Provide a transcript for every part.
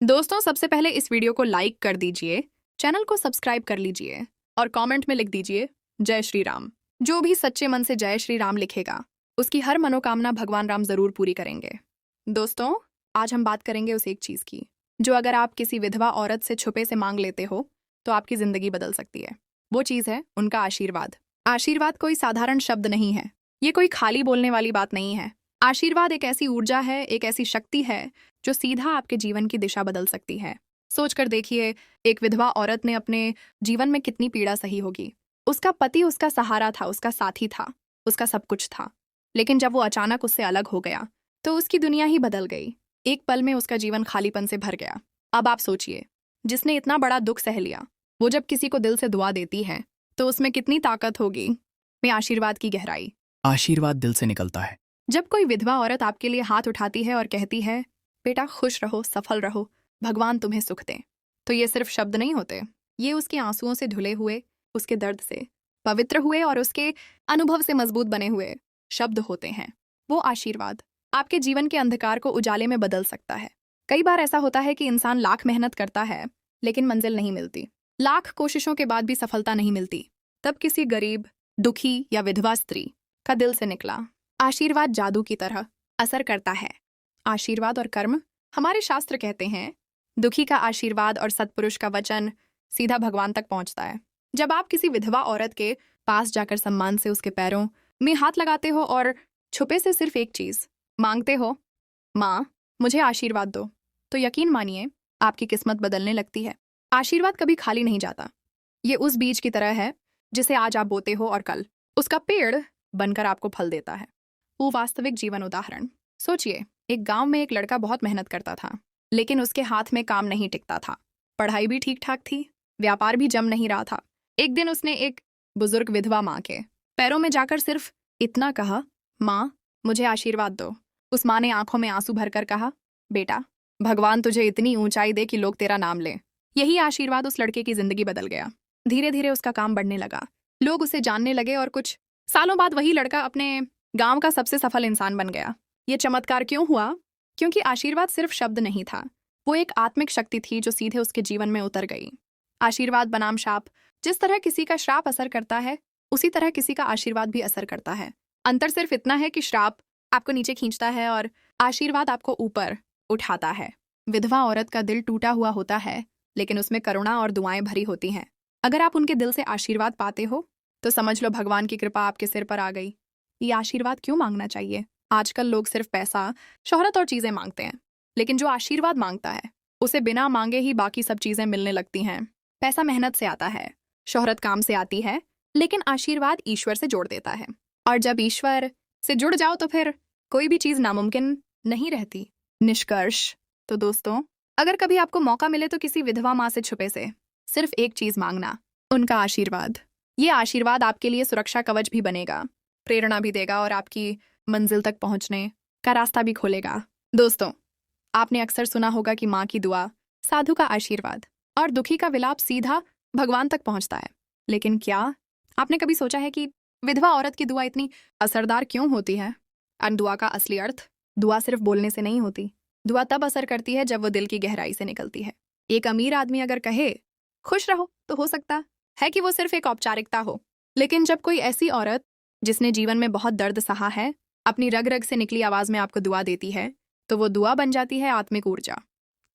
दोस्तों, सबसे पहले इस वीडियो को लाइक कर दीजिए, चैनल को सब्सक्राइब कर लीजिए और कमेंट में लिख दीजिए जय श्री राम। जो भी सच्चे मन से जय श्री राम लिखेगा उसकी हर मनोकामना भगवान राम जरूर पूरी करेंगे। दोस्तों, आज हम बात करेंगे उस एक चीज की जो अगर आप किसी विधवा औरत से छुपे से मांग लेते हो तो आपकी जिंदगी बदल सकती है। वो चीज है उनका आशीर्वाद। आशीर्वाद कोई साधारण शब्द नहीं है, ये कोई खाली बोलने वाली बात नहीं है। आशीर्वाद एक ऐसी ऊर्जा है, एक ऐसी शक्ति है जो सीधा आपके जीवन की दिशा बदल सकती है। सोचकर देखिए, एक विधवा औरत ने अपने जीवन में कितनी पीड़ा सही होगी। उसका पति उसका सहारा था, उसका साथी था, उसका सब कुछ था। लेकिन जब वो अचानक उससे अलग हो गया तो उसकी दुनिया ही बदल गई। एक पल में उसका जीवन खालीपन से भर गया। अब आप सोचिए, जिसने इतना बड़ा दुख सह लिया, वो जब किसी को दिल से दुआ देती है तो उसमें कितनी ताकत होगी। में आशीर्वाद की गहराई। आशीर्वाद दिल से निकलता है। जब कोई विधवा औरत आपके लिए हाथ उठाती है और कहती है, बेटा खुश रहो, सफल रहो, भगवान तुम्हें सुख दे, तो ये सिर्फ शब्द नहीं होते। ये उसके आंसुओं से धुले हुए, उसके दर्द से पवित्र हुए और उसके अनुभव से मजबूत बने हुए शब्द होते हैं। वो आशीर्वाद आपके जीवन के अंधकार को उजाले में बदल सकता है। कई बार ऐसा होता है कि इंसान लाख मेहनत करता है लेकिन मंजिल नहीं मिलती। लाख कोशिशों के बाद भी सफलता नहीं मिलती। तब किसी गरीब, दुखी या विधवा स्त्री का दिल से निकला आशीर्वाद जादू की तरह असर करता है। आशीर्वाद और कर्म। हमारे शास्त्र कहते हैं, दुखी का आशीर्वाद और सत्पुरुष का वचन सीधा भगवान तक पहुंचता है। जब आप किसी विधवा औरत के पास जाकर सम्मान से उसके पैरों में हाथ लगाते हो और छुपे से सिर्फ एक चीज मांगते हो, माँ मुझे आशीर्वाद दो, तो यकीन मानिए आपकी किस्मत बदलने लगती है। आशीर्वाद कभी खाली नहीं जाता। ये उस बीज की तरह है जिसे आज आप बोते हो और कल उसका पेड़ बनकर आपको फल देता है। वो वास्तविक जीवन उदाहरण। सोचिए, एक गांव में एक लड़का बहुत मेहनत करता था लेकिन उसके हाथ में काम नहीं टिकता था। पढ़ाई भी ठीक ठाक थी, व्यापार भी जम नहीं रहा था। एक दिन उसने एक बुजुर्ग विधवा माँ के पैरों में जाकर सिर्फ इतना कहा, माँ मुझे आशीर्वाद दो। उस माँ ने आंखों में आंसू भरकर कहा, बेटा भगवान तुझे इतनी ऊंचाई दे कि लोग तेरा नाम लें। यही आशीर्वाद उस लड़के की जिंदगी बदल गया। धीरे धीरे उसका काम बढ़ने लगा, लोग उसे जानने लगे और कुछ सालों बाद वही लड़का अपने गांव का सबसे सफल इंसान बन गया। ये चमत्कार क्यों हुआ? क्योंकि आशीर्वाद सिर्फ शब्द नहीं था, वो एक आत्मिक शक्ति थी जो सीधे उसके जीवन में उतर गई। आशीर्वाद बनाम श्राप। जिस तरह किसी का श्राप असर करता है उसी तरह किसी का आशीर्वाद भी असर करता है। अंतर सिर्फ इतना है कि श्राप आपको नीचे खींचता है और आशीर्वाद आपको ऊपर उठाता है। विधवा औरत का दिल टूटा हुआ होता है लेकिन उसमें करुणा और दुआएं भरी होती हैं। अगर आप उनके दिल से आशीर्वाद पाते हो तो समझ लो भगवान की कृपा आपके सिर पर आ गई। ये आशीर्वाद क्यों मांगना चाहिए? आजकल लोग सिर्फ पैसा, शोहरत और चीजें मांगते हैं, लेकिन जो आशीर्वाद मांगता है उसे बिना मांगे ही बाकी सब चीजें मिलने लगती हैं। पैसा मेहनत से आता है, शोहरत काम से आती है, लेकिन आशीर्वाद ईश्वर से जोड़ देता है। और जब ईश्वर से जुड़ जाओ तो फिर कोई भी चीज नामुमकिन नहीं रहती। निष्कर्ष। तो दोस्तों, अगर कभी आपको मौका मिले तो किसी विधवा माँ से छुपे से सिर्फ एक चीज मांगना, उनका आशीर्वाद। ये आशीर्वाद आपके लिए सुरक्षा कवच भी बनेगा, प्रेरणा भी देगा और आपकी मंजिल तक पहुंचने का रास्ता भी खोलेगा। दोस्तों, आपने अक्सर सुना होगा कि माँ की दुआ, साधु का आशीर्वाद और दुखी का विलाप सीधा भगवान तक पहुंचता है। लेकिन क्या आपने कभी सोचा है कि विधवा औरत की दुआ इतनी असरदार क्यों होती है? दुआ का असली अर्थ, दुआ सिर्फ बोलने से नहीं होती। दुआ तब असर करती है जब वो दिल की गहराई से निकलती है। एक अमीर आदमी अगर कहे खुश रहो तो हो सकता है कि वो सिर्फ एक औपचारिकता हो, लेकिन जब कोई ऐसी औरत जिसने जीवन में बहुत दर्द सहा है अपनी रग रग से निकली आवाज में आपको दुआ देती है तो वो दुआ बन जाती है आत्मिक ऊर्जा।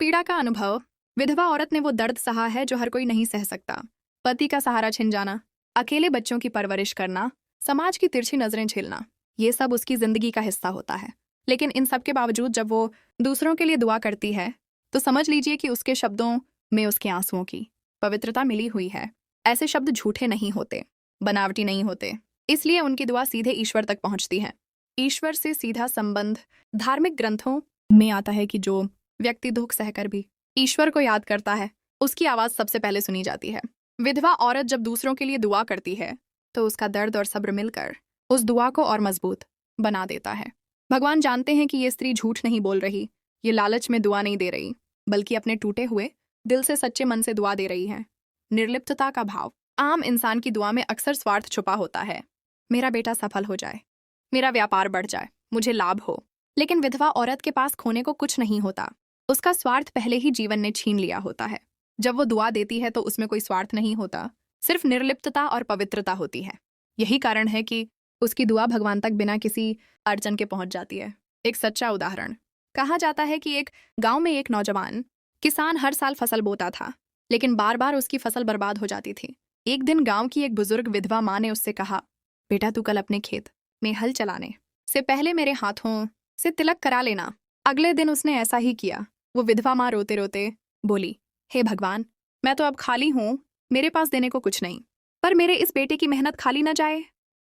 पीड़ा का अनुभव। विधवा औरत ने वो दर्द सहा है जो हर कोई नहीं सह सकता। पति का सहारा छिन जाना, अकेले बच्चों की परवरिश करना, समाज की तिरछी नजरें झेलना, ये सब उसकी जिंदगी का हिस्सा होता है। लेकिन इन सब के बावजूद जब वो दूसरों के लिए दुआ करती है तो समझ लीजिए कि उसके शब्दों में उसके आंसुओं की पवित्रता मिली हुई है। ऐसे शब्द झूठे नहीं होते, बनावटी नहीं होते, इसलिए उनकी दुआ सीधे ईश्वर तक पहुंचती है। ईश्वर से सीधा संबंध धार्मिक ग्रंथों में आता है कि जो व्यक्ति दुख सहकर भी ईश्वर को याद करता है उसकी आवाज सबसे पहले सुनी जाती है। विधवा औरत जब दूसरों के लिए दुआ करती है तो उसका दर्द और सब्र मिलकर उस दुआ को और मजबूत बना देता है। भगवान जानते हैं कि ये स्त्री झूठ नहीं बोल रही, ये लालच में दुआ नहीं दे रही, बल्कि अपने टूटे हुए दिल से सच्चे मन से दुआ दे रही है। निर्लिप्तता का भाव। आम इंसान की दुआ में अक्सर स्वार्थ छुपा होता है। मेरा बेटा सफल हो जाए, मेरा व्यापार बढ़ जाए, मुझे लाभ हो। लेकिन विधवा औरत के पास खोने को कुछ नहीं होता। उसका स्वार्थ पहले ही जीवन ने छीन लिया होता है। जब वो दुआ देती है तो उसमें कोई स्वार्थ नहीं होता, सिर्फ निर्लिप्तता और पवित्रता होती है। यही कारण है कि उसकी दुआ भगवान तक बिना किसी अड़चन के पहुंच जाती है। एक सच्चा उदाहरण, कहा जाता है कि एक गांव में एक नौजवान किसान हर साल फसल बोता था, लेकिन बार बार उसकी फसल बर्बाद हो जाती थी। एक दिन गांव की एक बुजुर्ग विधवा माँ ने उससे कहा, बेटा तू कल अपने खेत में हल चलाने से पहले मेरे हाथों से तिलक करा लेना। अगले दिन उसने ऐसा ही किया। वो विधवा माँ रोते रोते बोली, हे भगवान, मैं तो अब खाली हूँ, मेरे पास देने को कुछ नहीं, पर मेरे इस बेटे की मेहनत खाली न जाए।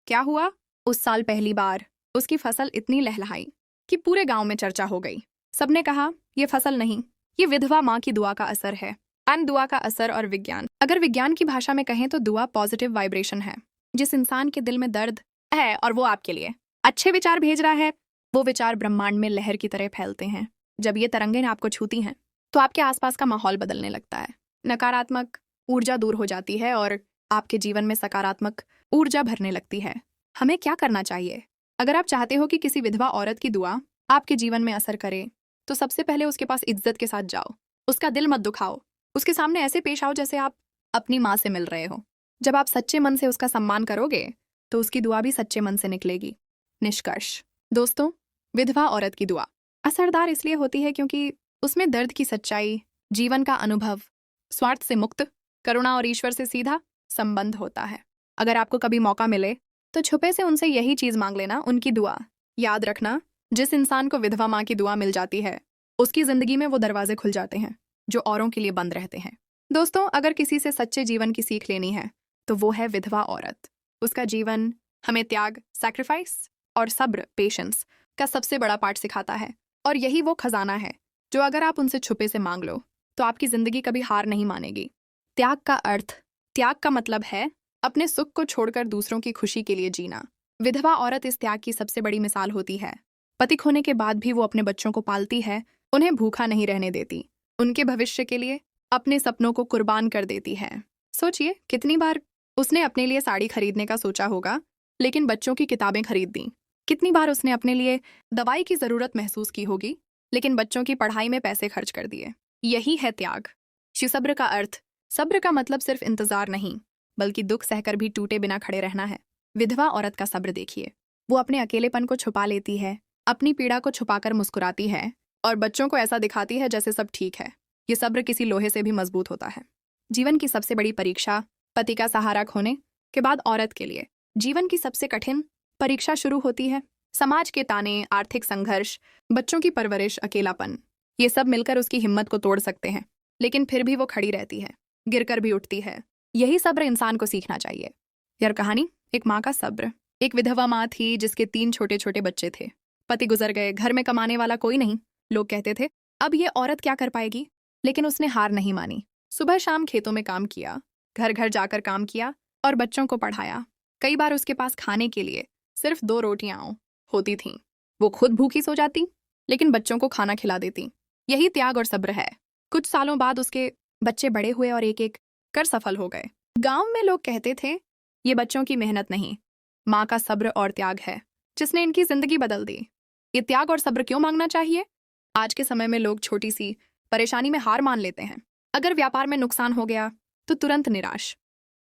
क्या हुआ? उस साल पहली बार उसकी फसल इतनी लहलहाई कि पूरे गांव में चर्चा हो गई। सबने कहा, ये फसल नहीं, ये विधवा माँ की दुआ का असर है। दुआ का असर और विज्ञान, अगर विज्ञान की भाषा में कहें तो दुआ पॉजिटिव वाइब्रेशन है। जिस इंसान के दिल में दर्द है और वो आपके लिए अच्छे विचार भेज रहा है, वो विचार ब्रह्मांड में लहर की तरह फैलते हैं। जब ये तरंगें आपको छूती हैं तो आपके आसपास का माहौल बदलने लगता है। नकारात्मक ऊर्जा दूर हो जाती है और आपके जीवन में सकारात्मक ऊर्जा भरने लगती है। हमें क्या करना चाहिए? अगर आप चाहते हो कि किसी विधवा औरत की दुआ आपके जीवन में असर करे, तो सबसे पहले उसके पास इज्जत के साथ जाओ। उसका दिल मत दुखाओ, उसके सामने ऐसे पेश आओ जैसे आप अपनी माँ से मिल रहे हो। जब आप सच्चे मन से उसका सम्मान करोगे तो उसकी दुआ भी सच्चे मन से निकलेगी। निष्कर्ष दोस्तों, विधवा औरत की दुआ असरदार इसलिए होती है क्योंकि उसमें दर्द की सच्चाई, जीवन का अनुभव, स्वार्थ से मुक्त, करुणा और ईश्वर से सीधा संबंध होता है। अगर आपको कभी मौका मिले तो छुपे से उनसे यही चीज मांग लेना, उनकी दुआ। याद रखना, जिस इंसान को विधवा माँ की दुआ मिल जाती है, उसकी जिंदगी में वो दरवाजे खुल जाते हैं जो औरों के लिए बंद रहते हैं। दोस्तों, अगर किसी से सच्चे जीवन की सीख लेनी है तो वो है विधवा औरत। उसका जीवन हमें त्याग, सैक्रिफाइस और सब्र, पेशेंस का सबसे बड़ा पाठ सिखाता है। और यही वो खजाना है जो अगर आप उनसे छुपे से मांग लो तो आपकी जिंदगी कभी हार नहीं मानेगी। त्याग का अर्थ, त्याग का मतलब है अपने सुख को छोड़कर दूसरों की खुशी के लिए जीना। विधवा औरत इस त्याग की सबसे बड़ी मिसाल होती है। पति खोने के बाद भी वो अपने बच्चों को पालती है, उन्हें भूखा नहीं रहने देती, उनके भविष्य के लिए अपने सपनों को कुर्बान कर देती है। सोचिए, कितनी बार उसने अपने लिए साड़ी खरीदने का सोचा होगा लेकिन बच्चों की किताबें खरीद दी। कितनी बार उसने अपने लिए दवाई की जरूरत महसूस की होगी लेकिन बच्चों की पढ़ाई में पैसे खर्च कर दिए। यही है त्याग। शिवसब्र का अर्थ, सब्र का मतलब सिर्फ इंतजार नहीं बल्कि दुख सहकर भी टूटे बिना खड़े रहना है। विधवा औरत का सब्र देखिए, वो अपने अकेलेपन को छुपा लेती है, अपनी पीड़ा को छुपाकर मुस्कुराती है और बच्चों को ऐसा दिखाती है जैसे सब ठीक है। ये सब्र किसी लोहे से भी मजबूत होता है। जीवन की सबसे बड़ी परीक्षा, पति का सहारा खोने के बाद औरत के लिए जीवन की सबसे कठिन परीक्षा शुरू होती है। समाज के ताने, आर्थिक संघर्ष, बच्चों की परवरिश, अकेलापन, ये सब मिलकर उसकी हिम्मत को तोड़ सकते हैं, लेकिन फिर भी वो खड़ी रहती है, गिरकर भी उठती है। यही सब्र इंसान को सीखना चाहिए। यार कहानी, एक माँ का सब्र। एक विधवा माँ थी जिसके 3 छोटे छोटे बच्चे थे। पति गुजर गए, घर में कमाने वाला कोई नहीं। लोग कहते थे अब ये औरत क्या कर पाएगी, लेकिन उसने हार नहीं मानी। सुबह शाम खेतों में काम किया, घर घर जाकर काम किया और बच्चों को पढ़ाया। कई बार उसके पास खाने के लिए सिर्फ 2 रोटियां होती थीं। वो खुद भूखी सो जाती लेकिन बच्चों को खाना खिला देती। यही त्याग और सब्र है। कुछ सालों बाद उसके बच्चे बड़े हुए और एक एक कर सफल हो गए। गांव में लोग कहते थे ये बच्चों की मेहनत नहीं, माँ का सब्र और त्याग है जिसने इनकी जिंदगी बदल दी। ये त्याग और सब्र क्यों मांगना चाहिए? आज के समय में लोग छोटी सी परेशानी में हार मान लेते हैं। अगर व्यापार में नुकसान हो गया तो तुरंत निराश,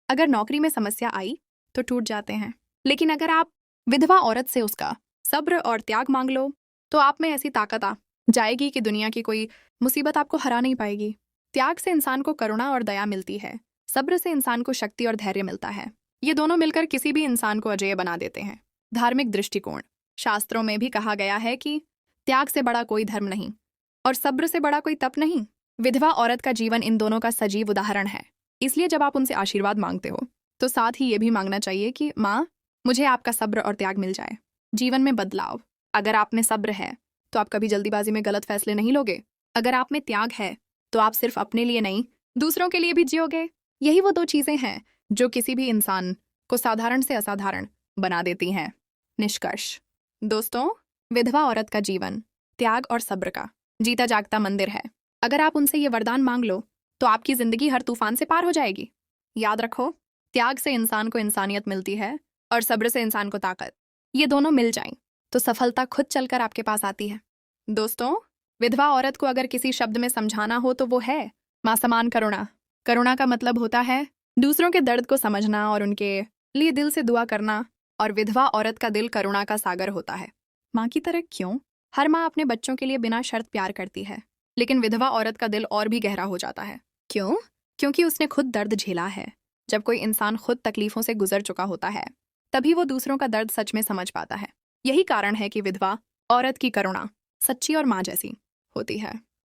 अगर नौकरी में समस्या आई तो टूट जाते हैं। लेकिन अगर आप विधवा औरत से उसका सब्र और त्याग मांग लो तो आप में ऐसी ताकत आ जाएगी कि दुनिया की कोई मुसीबत आपको हरा नहीं पाएगी। त्याग से इंसान को करुणा और दया मिलती है, सब्र से इंसान को शक्ति और धैर्य मिलता है। ये दोनों मिलकर किसी भी इंसान को अजेय बना देते हैं। धार्मिक दृष्टिकोण, शास्त्रों में भी कहा गया है कि त्याग से बड़ा कोई धर्म नहीं और सब्र से बड़ा कोई तप नहीं। विधवा औरत का जीवन इन दोनों का सजीव उदाहरण है। इसलिए जब आप उनसे आशीर्वाद मांगते हो तो साथ ही ये भी मांगना चाहिए कि माँ, मुझे आपका सब्र और त्याग मिल जाए। जीवन में बदलाव, अगर आप में सब्र है तो आप कभी जल्दीबाजी में गलत फैसले नहीं लोगे। अगर आप में त्याग है तो आप सिर्फ अपने लिए नहीं, दूसरों के लिए भी जियोगे। यही वो 2 चीजें हैं जो किसी भी इंसान को साधारण से असाधारण बना देती हैं। निष्कर्ष दोस्तों, विधवा औरत का जीवन त्याग और सब्र का जीता जागता मंदिर है। अगर आप उनसे ये वरदान मांग लो तो आपकी जिंदगी हर तूफान से पार हो जाएगी। याद रखो, त्याग से इंसान को इंसानियत मिलती है और सब्र से इंसान को ताकत। ये दोनों मिल जाएं तो सफलता खुद चलकर आपके पास आती है। दोस्तों, विधवा औरत को अगर किसी शब्द में समझाना हो तो वो है माँ समान करुणा। करुणा का मतलब होता है दूसरों के दर्द को समझना और उनके लिए दिल से दुआ करना। और विधवा औरत का दिल करुणा का सागर होता है। माँ की तरह क्यों? हर माँ अपने बच्चों के लिए बिना शर्त प्यार करती है, लेकिन विधवा औरत का दिल और भी गहरा हो जाता है। क्यों? क्योंकि उसने खुद दर्द झेला है। जब कोई इंसान खुद तकलीफों से गुजर चुका होता है, तभी वो दूसरों का दर्द सच में समझ पाता है। यही कारण है कि विधवा औरत की करुणा सच्ची और माँ जैसी होती है।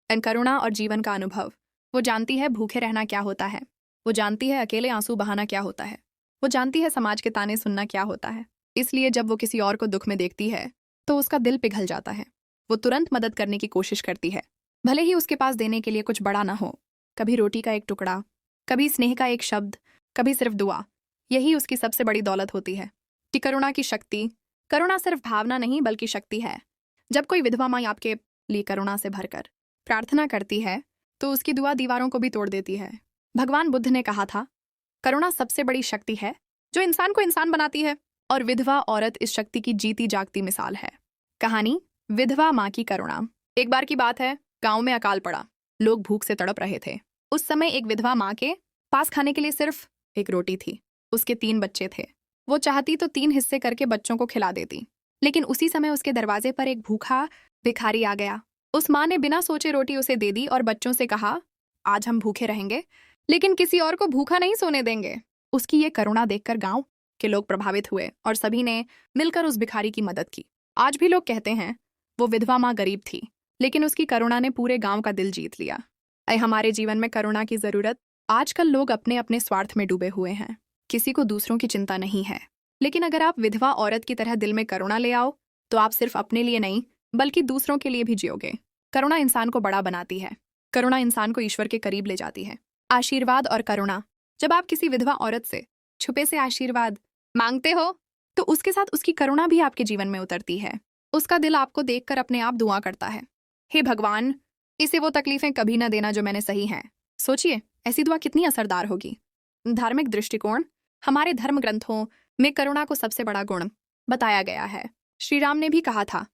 इन करुणा और जीवन का अनुभव, वो जानती है भूखे रहना क्या होता है, वो जानती है अकेले आंसू बहाना क्या होता है, वो जानती है समाज के ताने सुनना क्या होता है। इसलिए जब वो किसी और को दुख में देखती है तो उसका दिल पिघल जाता है। वो तुरंत मदद करने की कोशिश करती है, भले ही उसके पास देने के लिए कुछ बड़ा ना हो। कभी रोटी का एक टुकड़ा, कभी स्नेह का एक शब्द, कभी सिर्फ दुआ। यही उसकी सबसे बड़ी दौलत होती है कि करुणा की शक्ति। करुणा सिर्फ भावना नहीं बल्कि शक्ति है। जब कोई विधवा माँ आपके लिए करुणा से भरकर प्रार्थना करती है तो उसकी दुआ दीवारों को भी तोड़ देती है। भगवान बुद्ध ने कहा था, करुणा सबसे बड़ी शक्ति है जो इंसान को इंसान बनाती है, और विधवा औरत इस शक्ति की जीती जागती मिसाल है। कहानी विधवा माँ की करुणा। एक बार की बात है, गांव में अकाल पड़ा। लोग भूख से तड़प रहे थे। उस समय एक विधवा माँ के पास खाने के लिए सिर्फ एक रोटी थी। उसके 3 बच्चे थे। वो चाहती तो 3 हिस्से करके बच्चों को खिला देती, लेकिन उसी समय उसके दरवाजे पर एक भूखा भिखारी आ गया। उस माँ ने बिना सोचे रोटी उसे दे दी और बच्चों से कहा, आज हम भूखे रहेंगे लेकिन किसी और को भूखा नहीं सोने देंगे। उसकी ये करुणा देखकर गांव के लोग प्रभावित हुए और सभी ने मिलकर उस भिखारी की मदद की। आज भी लोग कहते हैं वो विधवा माँ गरीब थी, लेकिन उसकी करुणा ने पूरे गांव का दिल जीत लिया। हमारे जीवन में करुणा की जरूरत। आजकल लोग अपने अपने स्वार्थ में डूबे हुए हैं, किसी को दूसरों की चिंता नहीं है। लेकिन अगर आप विधवा औरत की तरह दिल में करुणा ले आओ तो आप सिर्फ अपने लिए नहीं बल्कि दूसरों के लिए भी जियोगे। करुणा इंसान को बड़ा बनाती है। करुणा इंसान को ईश्वर के करीब ले जाती है। आशीर्वाद और करुणा। जब आप किसी विधवा औरत से छुपे से आशीर्वाद मांगते हो तो उसके साथ उसकी करुणा भी आपके जीवन में उतरती है। उसका दिल आपको देखकर अपने आप दुआ करता है, हे भगवान, इसे वो तकलीफें कभी ना देना जो मैंने सही हैं। सोचिए ऐसी दुआ कितनी असरदार होगी। धार्मिक दृष्टिकोण। हमारे धर्म ग्रंथों में करुणा को सबसे बड़ा गुण बताया गया है। श्री राम ने भी कहा था,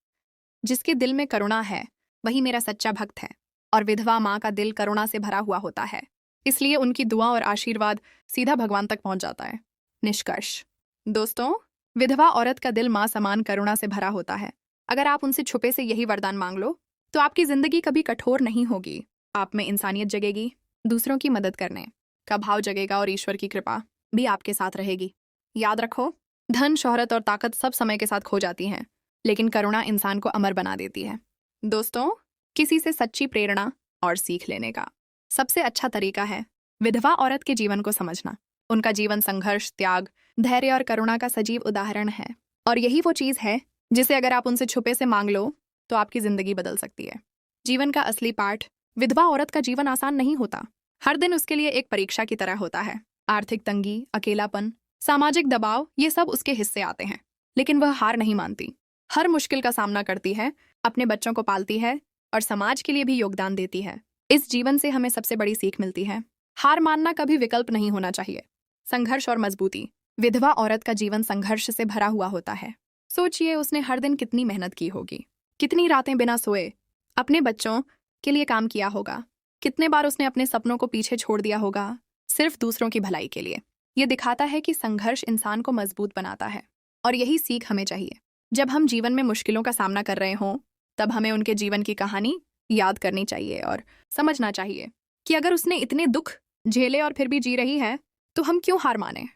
जिसके दिल में करुणा है वही मेरा सच्चा भक्त है। और विधवा माँ का दिल करुणा से भरा हुआ होता है, इसलिए उनकी दुआ और आशीर्वाद सीधा भगवान तक पहुंच जाता है। निष्कर्ष दोस्तों, विधवा औरत का दिल माँ समान करुणा से भरा होता है। अगर आप उनसे छुपे से यही वरदान मांग लो तो आपकी जिंदगी कभी कठोर नहीं होगी। आप में इंसानियत जगेगी, दूसरों की मदद करने का भाव जगेगा और ईश्वर की कृपा भी आपके साथ रहेगी। याद रखो, धन, शोहरत और ताकत सब समय के साथ खो जाती हैं, लेकिन करुणा इंसान को अमर बना देती है। दोस्तों, किसी से सच्ची प्रेरणा और सीख लेने का सबसे अच्छा तरीका है विधवा औरत के जीवन को समझना। उनका जीवन संघर्ष, त्याग, धैर्य और करुणा का सजीव उदाहरण है। और यही वो चीज़ है जिसे अगर आप उनसे छुपे से मांग लो तो आपकी जिंदगी बदल सकती है। जीवन का असली पाठ। विधवा औरत का जीवन आसान नहीं होता। हर दिन उसके लिए एक परीक्षा की तरह होता है। आर्थिक तंगी, अकेलापन, सामाजिक दबाव, ये सब उसके हिस्से आते हैं, लेकिन वह हार नहीं मानती। हर मुश्किल का सामना करती है, अपने बच्चों को पालती है और समाज के लिए भी योगदान देती है। इस जीवन से हमें सबसे बड़ी सीख मिलती है, हार मानना कभी विकल्प नहीं होना चाहिए। संघर्ष और मजबूती। विधवा औरत का जीवन संघर्ष से भरा हुआ होता है। सोचिए उसने हर दिन कितनी मेहनत की होगी, कितनी रातें बिना सोए अपने बच्चों के लिए काम किया होगा, कितने बार उसने अपने सपनों को पीछे छोड़ दिया होगा सिर्फ दूसरों की भलाई के लिए। ये दिखाता है कि संघर्ष इंसान को मजबूत बनाता है और यही सीख हमें चाहिए। जब हम जीवन में मुश्किलों का सामना कर रहे हों तब हमें उनके जीवन की कहानी याद करनी चाहिए और समझना चाहिए कि अगर उसने इतने दुख झेले और फिर भी जी रही है तो हम क्यों हार माने।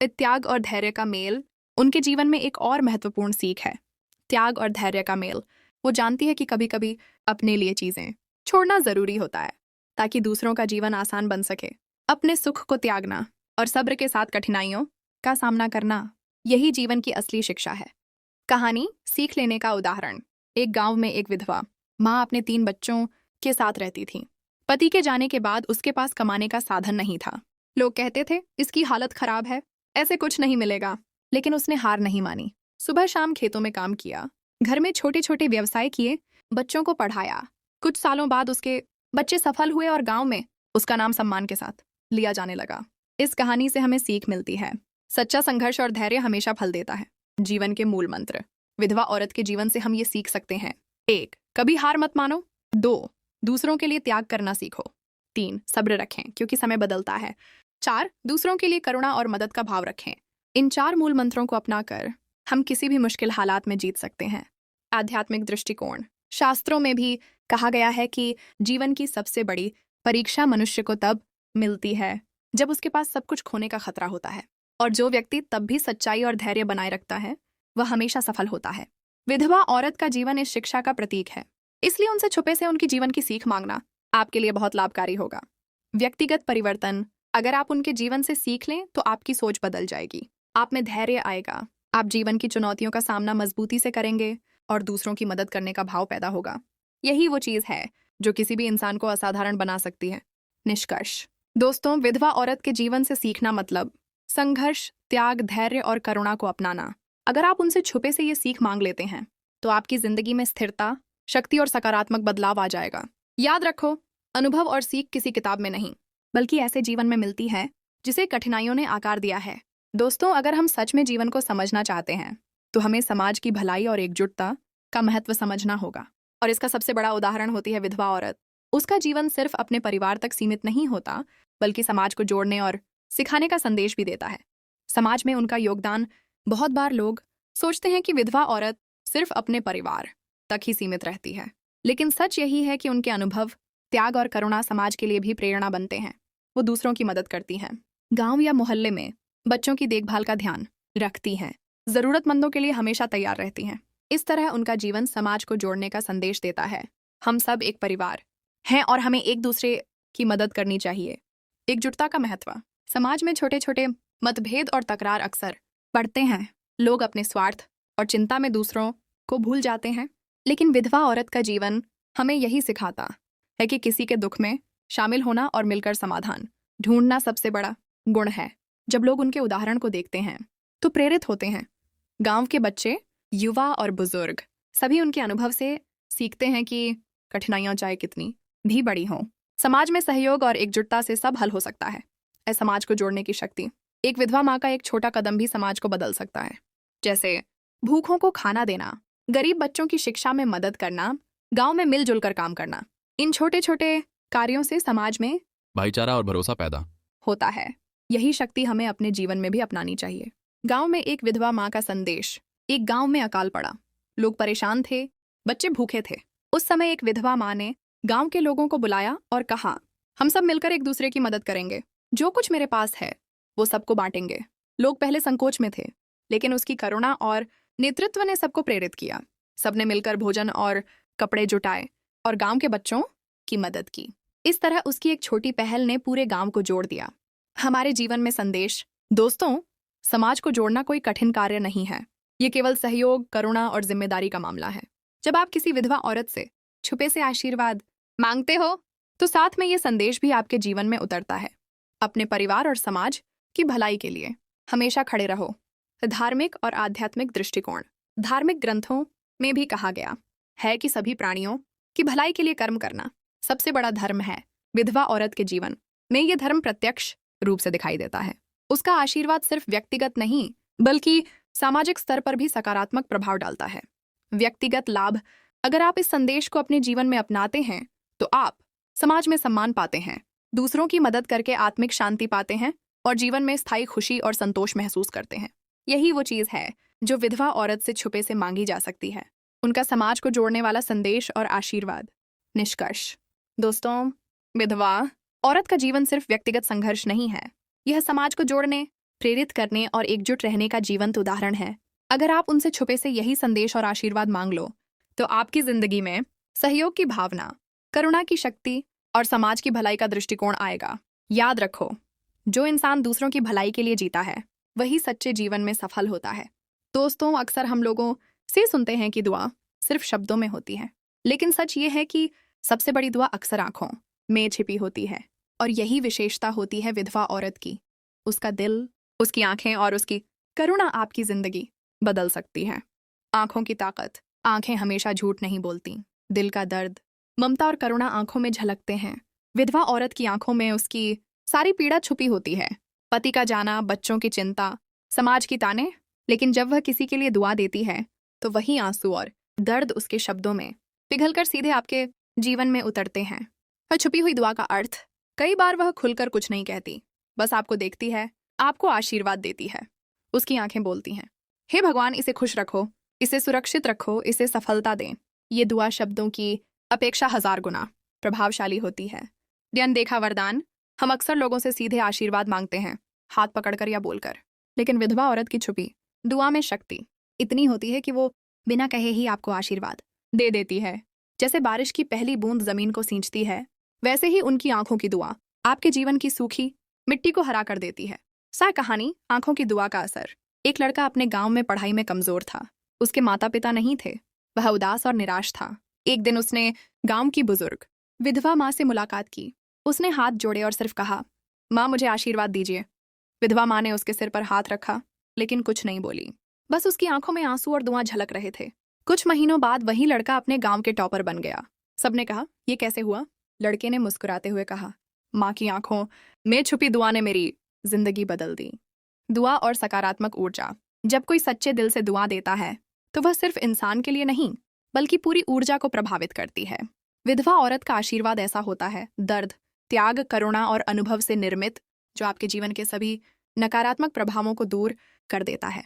त्याग और धैर्य का मेल। उनके जीवन में एक और महत्वपूर्ण सीख है त्याग और धैर्य का मेल। वो जानती है कि कभी कभी अपने लिए चीजें छोड़ना जरूरी होता है ताकि दूसरों का जीवन आसान बन सके। अपने सुख को त्यागना और सब्र के साथ कठिनाइयों का सामना करना, यही जीवन की असली शिक्षा है। कहानी सीख लेने का उदाहरण। एक गांव में एक विधवा माँ अपने 3 बच्चों के साथ रहती थी। पति के जाने के बाद उसके पास कमाने का साधन नहीं था। लोग कहते थे इसकी हालत खराब है, ऐसे कुछ नहीं मिलेगा, लेकिन उसने हार नहीं मानी। सुबह शाम खेतों में काम किया, घर में छोटे छोटे व्यवसाय किए, बच्चों को पढ़ाया। कुछ सालों बाद उसके बच्चे सफल हुए और गांव में उसका नाम सम्मान के साथ लिया जाने लगा। इस कहानी से हमें सीख मिलती है, सच्चा संघर्ष और धैर्य हमेशा फल देता है। जीवन के मूल मंत्र। विधवा औरत के जीवन से हम ये सीख सकते हैं। 1. कभी हार मत मानो, 2. दूसरों के लिए त्याग करना सीखो। 3. सब्र रखें क्योंकि समय बदलता है। 4. दूसरों के लिए करुणा और मदद का भाव रखें। इन 4 मूल मंत्रों को अपनाकर हम किसी भी मुश्किल हालात में जीत सकते हैं। आध्यात्मिक दृष्टिकोण। शास्त्रों में भी कहा गया है कि जीवन की सबसे बड़ी परीक्षा मनुष्य को तब मिलती है जब उसके पास सब कुछ खोने का खतरा होता है, और जो व्यक्ति तब भी सच्चाई और धैर्य बनाए रखता है वह हमेशा सफल होता है। विधवा औरत का जीवन इस शिक्षा का प्रतीक है, इसलिए उनसे छुपे से उनकी जीवन की सीख मांगना आपके लिए बहुत लाभकारी होगा। व्यक्तिगत परिवर्तन। अगर आप उनके जीवन से सीख लें तो आपकी सोच बदल जाएगी, आप में धैर्य आएगा, आप जीवन की चुनौतियों का सामना मजबूती से करेंगे और दूसरों की मदद करने का भाव पैदा होगा। यही वो चीज़ है जो किसी भी इंसान को असाधारण बना सकती है। निष्कर्ष। दोस्तों, विधवा औरत के जीवन से सीखना मतलब संघर्ष, त्याग, धैर्य और करुणा को अपनाना। अगर आप उनसे छुपे से ये सीख मांग लेते हैं तो आपकी जिंदगी में स्थिरता, शक्ति और सकारात्मक बदलाव आ जाएगा। याद रखो, अनुभव और सीख किसी किताब में नहीं बल्कि ऐसे जीवन में मिलती है जिसे कठिनाइयों ने आकार दिया है। दोस्तों, अगर हम सच में जीवन को समझना चाहते हैं तो हमें समाज की भलाई और एकजुटता का महत्व समझना होगा। और इसका सबसे बड़ा उदाहरण होती है विधवा औरत। उसका जीवन सिर्फ अपने परिवार तक सीमित नहीं होता बल्कि समाज को जोड़ने और सिखाने का संदेश भी देता है। समाज में उनका योगदान। बहुत बार लोग सोचते हैं कि विधवा औरत सिर्फ अपने परिवार तक ही सीमित रहती है, लेकिन सच यही है कि उनके अनुभव, त्याग और करुणा समाज के लिए भी प्रेरणा बनते हैं। वो दूसरों की मदद करती हैं, गांव या मोहल्ले में बच्चों की देखभाल का ध्यान रखती हैं, जरूरतमंदों के लिए हमेशा तैयार रहती हैं। इस तरह उनका जीवन समाज को जोड़ने का संदेश देता है। हम सब एक परिवार हैं और हमें एक दूसरे की मदद करनी चाहिए। एकजुटता का महत्व। समाज में छोटे छोटे मतभेद और तकरार अक्सर बढ़ते हैं। लोग अपने स्वार्थ और चिंता में दूसरों को भूल जाते हैं, लेकिन विधवा औरत का जीवन हमें यही सिखाता है कि किसी के दुख में शामिल होना और मिलकर समाधान ढूंढना सबसे बड़ा गुण है। जब लोग उनके उदाहरण को देखते हैं तो प्रेरित होते हैं। गांव के बच्चे, युवा और बुजुर्ग सभी उनके अनुभव से सीखते हैं कि कठिनाइयां चाहे कितनी भी बड़ी हों, समाज में सहयोग और एकजुटता से सब हल हो सकता है। ऐ समाज को जोड़ने की शक्ति। एक विधवा माँ का एक छोटा कदम भी समाज को बदल सकता है, जैसे भूखों को खाना देना, गरीब बच्चों की शिक्षा में मदद करना, गांव में मिलजुल कर काम करना। इन छोटे छोटे कार्यों से समाज में भाईचारा और भरोसा पैदा होता है। यही शक्ति हमें अपने जीवन में भी अपनानी चाहिए। गांव में एक विधवा माँ का संदेश। एक गांव में अकाल पड़ा, लोग परेशान थे, बच्चे भूखे थे। उस समय एक विधवा माँ ने गांव के लोगों को बुलाया और कहा, हम सब मिलकर एक दूसरे की मदद करेंगे। जो कुछ मेरे पास है वो सबको बांटेंगे। लोग पहले संकोच में थे, लेकिन उसकी करुणा और नेतृत्व ने सबको प्रेरित किया। सबने मिलकर भोजन और कपड़े जुटाए और गांव के बच्चों की मदद की। इस तरह उसकी एक छोटी पहल ने पूरे गांव को जोड़ दिया। हमारे जीवन में संदेश। दोस्तों, समाज को जोड़ना कोई कठिन कार्य नहीं है। ये केवल सहयोग, करुणा और जिम्मेदारी का मामला है। जब आप किसी विधवा औरत से छुपे से आशीर्वाद मांगते हो तो साथ में ये संदेश भी आपके जीवन में उतरता है। अपने परिवार और समाज की भलाई के लिए हमेशा खड़े रहो। धार्मिक और आध्यात्मिक दृष्टिकोण। धार्मिक ग्रंथों में भी कहा गया है कि सभी प्राणियों की भलाई के लिए कर्म करना सबसे बड़ा धर्म है। विधवा औरत के जीवन में ये धर्म प्रत्यक्ष रूप से दिखाई देता है। उसका आशीर्वाद सिर्फ व्यक्तिगत नहीं बल्कि सामाजिक स्तर पर भी सकारात्मक प्रभाव डालता है। व्यक्तिगत लाभ। अगर आप इस संदेश को अपने जीवन में अपनाते हैं तो आप समाज में सम्मान पाते हैं, दूसरों की मदद करके आत्मिक शांति पाते हैं और जीवन में स्थायी खुशी और संतोष महसूस करते हैं। यही वो चीज़ है जो विधवा औरत से छुपे से मांगी जा सकती है, उनका समाज को जोड़ने वाला संदेश और आशीर्वाद। निष्कर्ष। दोस्तों, विधवा औरत का जीवन सिर्फ व्यक्तिगत संघर्ष नहीं है, यह समाज को जोड़ने, प्रेरित करने और एकजुट रहने का जीवंत उदाहरण है। अगर आप उनसे छुपे से यही संदेश और आशीर्वाद मांग लो तो आपकी जिंदगी में सहयोग की भावना, करुणा की शक्ति और समाज की भलाई का दृष्टिकोण आएगा। याद रखो, जो इंसान दूसरों की भलाई के लिए जीता है वही सच्चे जीवन में सफल होता है। दोस्तों, अक्सर हम लोगों से सुनते हैं कि दुआ सिर्फ शब्दों में होती है, लेकिन सच ये है कि सबसे बड़ी दुआ अक्सर आंखों में छिपी होती है। और यही विशेषता होती है विधवा औरत की। उसका दिल, उसकी आंखें और उसकी करुणा आपकी जिंदगी बदल सकती है। आंखों की ताकत। आंखें हमेशा झूठ नहीं बोलती। दिल का दर्द, ममता और करुणा आंखों में झलकते हैं। विधवा औरत की आंखों में उसकी सारी पीड़ा छुपी होती है, पति का जाना, बच्चों की चिंता, समाज की ताने। लेकिन जब वह किसी के लिए दुआ देती है तो वही आंसू और दर्द उसके शब्दों में पिघलकर सीधे आपके जीवन में उतरते हैं। और छुपी हुई दुआ का अर्थ, कई बार वह खुलकर कुछ नहीं कहती, बस आपको देखती है, आपको आशीर्वाद देती है। उसकी आंखें बोलती हैं, हे भगवान, इसे खुश रखो, इसे सुरक्षित रखो, इसे सफलता दें। ये दुआ शब्दों की अपेक्षा 1000 गुना प्रभावशाली होती है। अनदेखा वरदान, हम अक्सर लोगों से सीधे आशीर्वाद मांगते हैं, हाथ पकड़कर या बोलकर, लेकिन विधवा औरत की छुपी दुआ में शक्ति इतनी होती है कि वो बिना कहे ही आपको आशीर्वाद दे देती है। जैसे बारिश की पहली बूंद जमीन को सींचती है, वैसे ही उनकी आंखों की दुआ आपके जीवन की सूखी मिट्टी को हरा कर देती है। कहानी, आंखों की दुआ का असर। एक लड़का अपने गांव में पढ़ाई में कमजोर था। उसके माता पिता नहीं थे, वह उदास और निराश था। एक दिन उसने गांव की बुजुर्ग विधवा माँ से मुलाकात की। उसने हाथ जोड़े और सिर्फ कहा, माँ, मुझे आशीर्वाद दीजिए। विधवा माँ ने उसके सिर पर हाथ रखा, लेकिन कुछ नहीं बोली। बस उसकी आंखों में आंसू और दुआ झलक रहे थे। कुछ महीनों बाद वही लड़का अपने गांव के टॉपर बन गया। सबने कहा, ये कैसे हुआ? लड़के ने मुस्कुराते हुए कहा, माँ की आंखों में छुपी दुआ ने मेरी जिंदगी बदल दी। दुआ और सकारात्मक ऊर्जा। जब कोई सच्चे दिल से दुआ देता है तो वह सिर्फ इंसान के लिए नहीं, बल्कि पूरी ऊर्जा को प्रभावित करती है। विधवा औरत का आशीर्वाद ऐसा होता है, दर्द, त्याग, करुणा और अनुभव से निर्मित, जो आपके जीवन के सभी नकारात्मक प्रभावों को दूर कर देता है।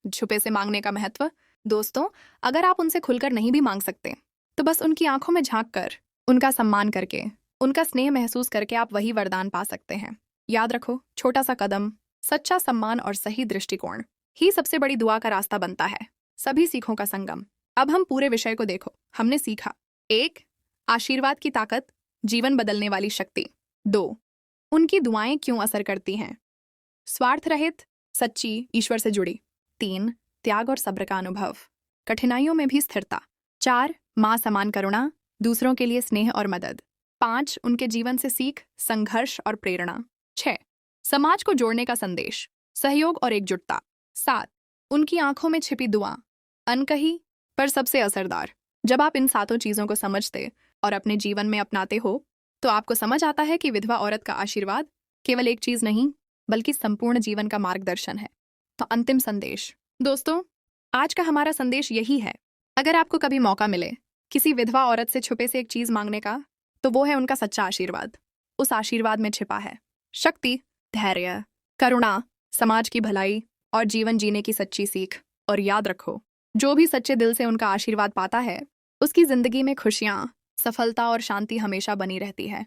छुपे से मांगने का महत्व। दोस्तों, अगर आप उनसे खुलकर नहीं भी मांग सकते, तो बस उनकी आंखों में झांक कर, उनका सम्मान करके, उनका स्नेह महसूस करके आप वही वरदान पा सकते हैं। याद रखो, छोटा सा कदम, सच्चा सम्मान और सही दृष्टिकोण ही सबसे बड़ी दुआ का रास्ता बनता है। सभी सीखों का संगम। अब हम पूरे विषय को देखो। हमने सीखा, 1, आशीर्वाद की ताकत, जीवन बदलने वाली शक्ति। 2, उनकी दुआएं क्यों असर करती हैं, स्वार्थ रहित, सच्ची, ईश्वर से जुड़ी। 3, त्याग और सब्र का अनुभव, कठिनाइयों में भी स्थिरता। 4, माँ समान करुणा, दूसरों के लिए स्नेह और मदद। 5, उनके जीवन से सीख, संघर्ष और प्रेरणा। 6, समाज को जोड़ने का संदेश, सहयोग और एकजुटता। 7, उनकी आंखों में छिपी दुआ, अनकही पर सबसे असरदार। जब आप इन 7 चीजों को समझते और अपने जीवन में अपनाते हो, तो आपको समझ आता है कि विधवा औरत का आशीर्वाद केवल एक चीज नहीं, बल्कि संपूर्ण जीवन का मार्गदर्शन है। तो अंतिम संदेश। दोस्तों, आज का हमारा संदेश यही है, अगर आपको कभी मौका मिले किसी विधवा औरत से छुपे से एक चीज मांगने का, तो वो है उनका सच्चा आशीर्वाद। उस आशीर्वाद में छिपा है शक्ति, धैर्य, करुणा, समाज की भलाई और जीवन जीने की सच्ची सीख। और याद रखो, जो भी सच्चे दिल से उनका आशीर्वाद पाता है, उसकी जिंदगी में खुशियां, सफलता और शांति हमेशा बनी रहती है।